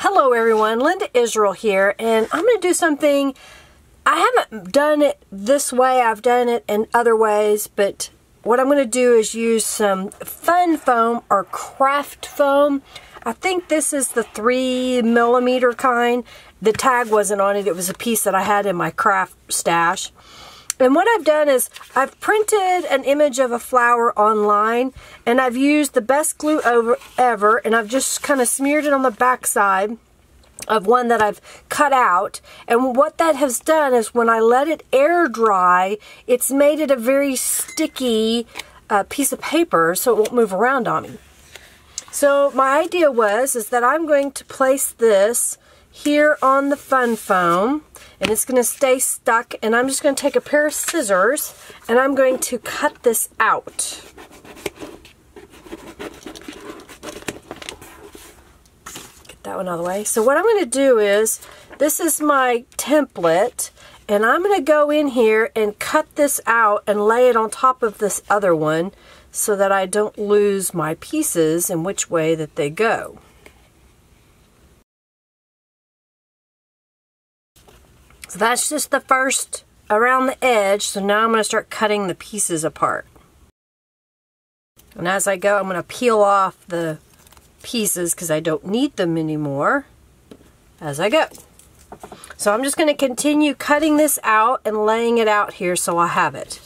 Hello everyone, Linda Israel here, and I'm going to do something. I haven't done it this way, I've done it in other ways, but what I'm going to do is use some fun foam or craft foam. I think this is the 3mm kind. The tag wasn't on it, it was a piece that I had in my craft stash. And what I've done is I've printed an image of a flower online, and I've used the best glue ever, and I've just kind of smeared it on the back side of one that I've cut out. And what that has done is when I let it air dry, it's made it a very sticky piece of paper, so it won't move around on me. So my idea is that I'm going to place this here on the fun foam, and it's going to stay stuck, and I'm just going to take a pair of scissors and I'm going to cut this out. Get that one out of the way. So what I'm going to do is, this is my template, and I'm going to go in here and cut this out and lay it on top of this other one so that I don't lose my pieces in which way that they go. So that's just the first around the edge, so now I'm going to start cutting the pieces apart. And as I go, I'm going to peel off the pieces because I don't need them anymore as I go. So I'm just going to continue cutting this out and laying it out here so I'll have it.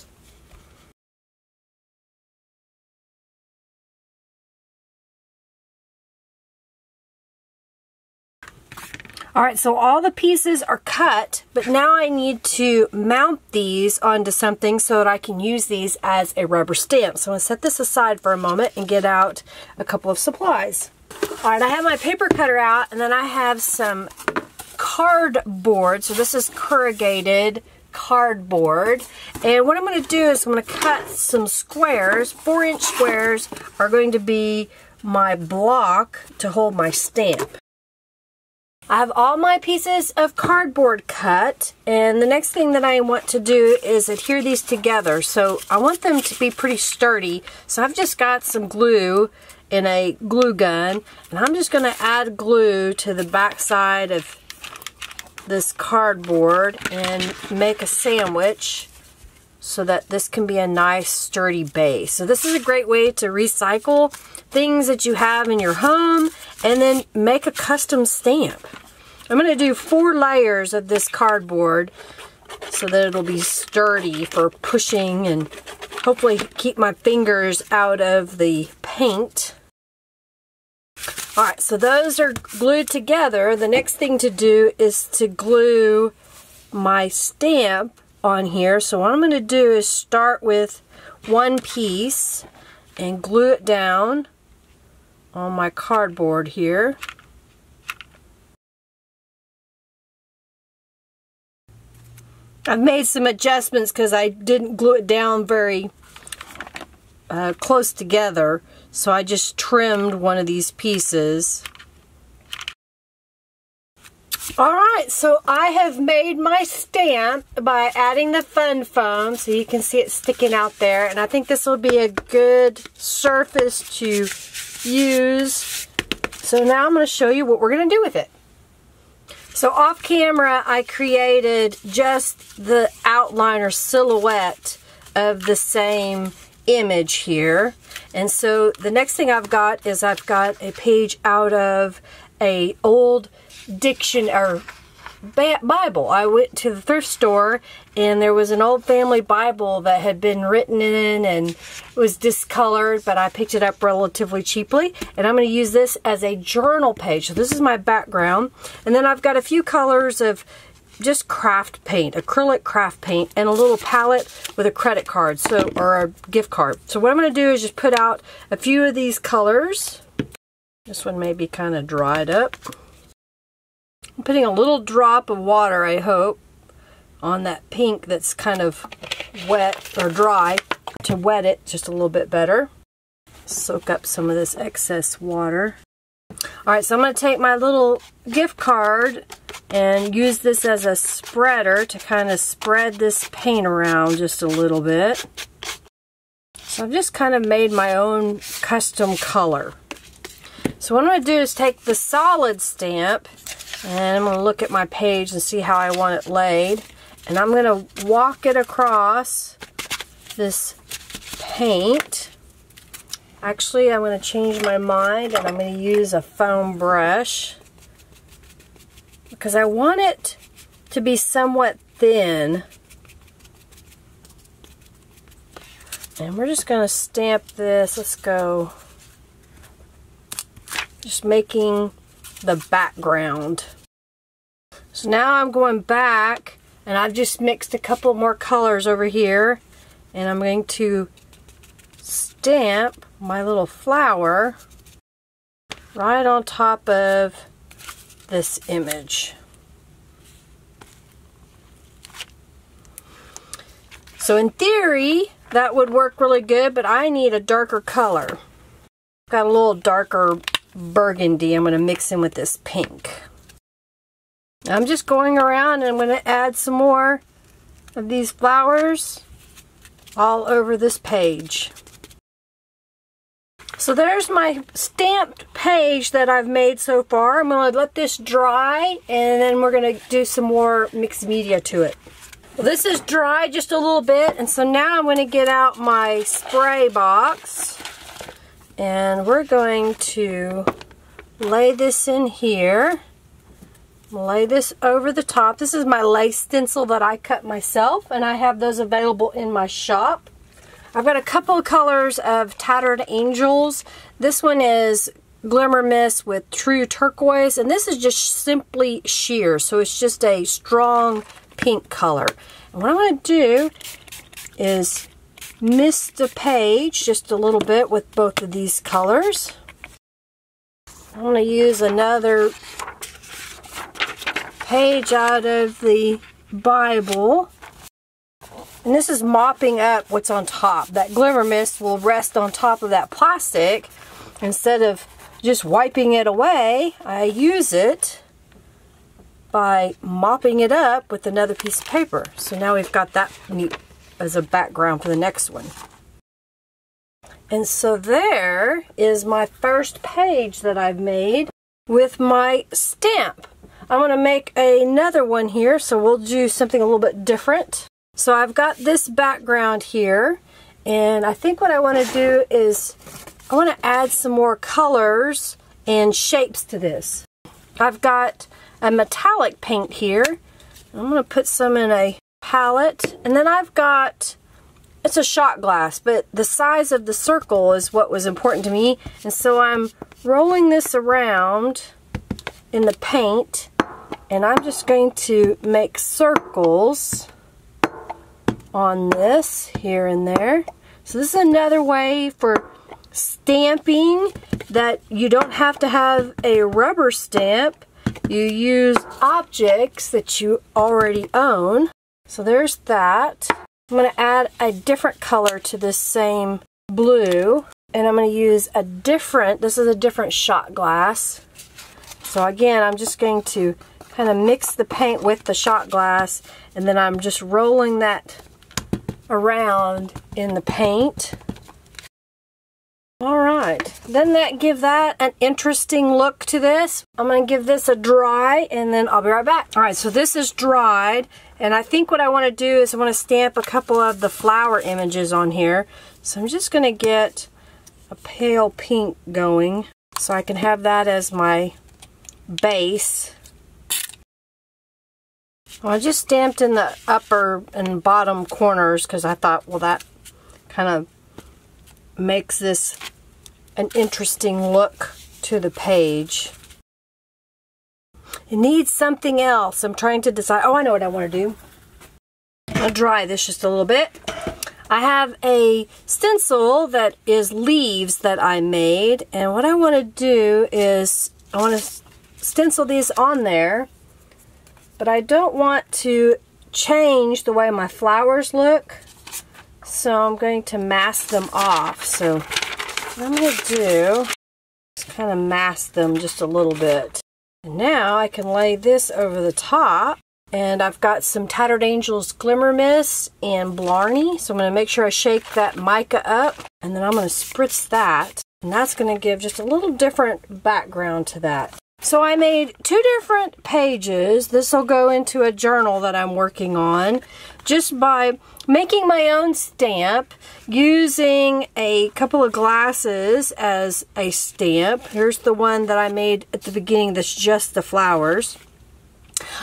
Alright, so all the pieces are cut, but now I need to mount these onto something so that I can use these as a rubber stamp. So I'm going to set this aside for a moment and get out a couple of supplies. Alright, I have my paper cutter out, and then I have some cardboard. So this is corrugated cardboard. And what I'm going to do is I'm going to cut some squares. 4-inch squares are going to be my block to hold my stamp. I have all my pieces of cardboard cut, and the next thing that I want to do is adhere these together. So I want them to be pretty sturdy, so I've just got some glue in a glue gun, and I'm just going to add glue to the back side of this cardboard and make a sandwich so that this can be a nice sturdy base. So this is a great way to recycle things that you have in your home and then make a custom stamp. I'm going to do 4 layers of this cardboard so that it'll be sturdy for pushing and hopefully keep my fingers out of the paint. Alright, so those are glued together. The next thing to do is to glue my stamp on here. So what I'm going to do is start with one piece and glue it down on my cardboard here. I've made some adjustments because I didn't glue it down very close together, so I just trimmed one of these pieces. Alright, so I have made my stamp by adding the fun foam, so you can see it sticking out there, and I think this will be a good surface to use. So now I'm going to show you what we're going to do with it. So off camera, I created just the outline or silhouette of the same image here. And so the next thing I've got is I've got a page out of an old dictionary Bible. I went to the thrift store and there was an old family Bible that had been written in and it was discolored, but I picked it up relatively cheaply, and I'm going to use this as a journal page. So this is my background, and then I've got a few colors of just craft paint, acrylic craft paint, and a little palette with a credit card, or a gift card. So what I'm going to do is just put out a few of these colors. This one may be kind of dried up. I'm putting a little drop of water, I hope, on that pink that's kind of wet or dry to wet it just a little bit better. Soak up some of this excess water. Alright, so I'm going to take my little gift card and use this as a spreader to kind of spread this paint around just a little bit. So I've just kind of made my own custom color. So what I'm going to do is take the solid stamp, and I'm going to look at my page and see how I want it laid. And I'm going to walk it across this paint. Actually, I'm going to change my mind, and I'm going to use a foam brush because I want it to be somewhat thin. And we're just going to stamp this. Let's go. Just making the background. So now I'm going back, and I've just mixed a couple more colors over here, and I'm going to stamp my little flower right on top of this image. So in theory, that would work really good, but I need a darker color. Got a little darker burgundy I'm going to mix in with this pink. I'm just going around, and I'm going to add some more of these flowers all over this page. So there's my stamped page that I've made so far. I'm going to let this dry, and then we're going to do some more mixed media to it. Well, this is dry just a little bit, and so now I'm going to get out my spray box, and we're going to lay this in here. Lay this over the top. This is my lace stencil that I cut myself, and I have those available in my shop. I've got a couple of colors of Tattered Angels. This one is Glimmer Mist with True Turquoise, and this is just simply sheer, so it's just a strong pink color. And what I'm going to do is mist the page just a little bit with both of these colors. I'm going to use another page out of the Bible. And this is mopping up what's on top. That Glimmer Mist will rest on top of that plastic. Instead of just wiping it away, I use it by mopping it up with another piece of paper. So now we've got that neat as a background for the next one. And so there is my first page that I've made with my stamp. I'm going to make another one here, so we'll do something a little bit different. So I've got this background here, and I think what I want to do is I want to add some more colors and shapes to this. I've got a metallic paint here. I'm going to put some in a palette, and then I've got, it's a shot glass, but the size of the circle is what was important to me, and so I'm rolling this around in the paint, and I'm just going to make circles on this here and there. So this is another way for stamping that you don't have to have a rubber stamp. You use objects that you already own. So there's that. I'm going to add a different color to this same blue, and I'm going to use a different, this is a different shot glass. So again, I'm just going to kind of mix the paint with the shot glass, and then I'm just rolling that around in the paint. Alright, doesn't that give that an interesting look to this? I'm going to give this a dry, and then I'll be right back. Alright, so this is dried, and I think what I want to do is I want to stamp a couple of the flower images on here. So I'm just going to get a pale pink going so I can have that as my base. Well, I just stamped in the upper and bottom corners because I thought, well, that kind of makes this an interesting look to the page. It needs something else. I'm trying to decide. Oh, I know what I want to do. I'll dry this just a little bit. I have a stencil that is leaves that I made, and what I want to do is I want to stencil these on there, but I don't want to change the way my flowers look. So I'm going to mask them off. So what I'm going to do is kind of mask them just a little bit. And now I can lay this over the top. And I've got some Tattered Angels Glimmer Mist and Blarney. So I'm going to make sure I shake that mica up. And then I'm going to spritz that And that's going to give just a little different background to that. So I made 2 different pages. This will go into a journal that I'm working on just by making my own stamp, using a couple of glasses as a stamp. Here's the one that I made at the beginning that's just the flowers.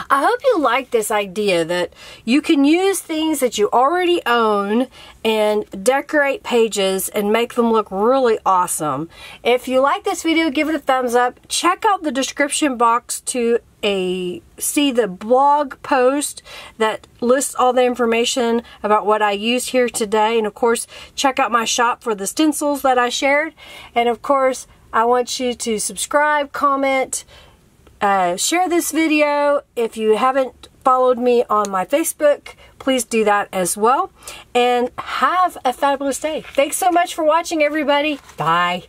I hope you like this idea that you can use things that you already own and decorate pages and make them look really awesome. If you like this video, give it a thumbs up. Check out the description box to see the blog post that lists all the information about what I used here today. And of course, check out my shop for the stencils that I shared. And of course, I want you to subscribe, comment, share this video. If you haven't followed me on my Facebook, please do that as well. And have a fabulous day. Thanks so much for watching, everybody. Bye.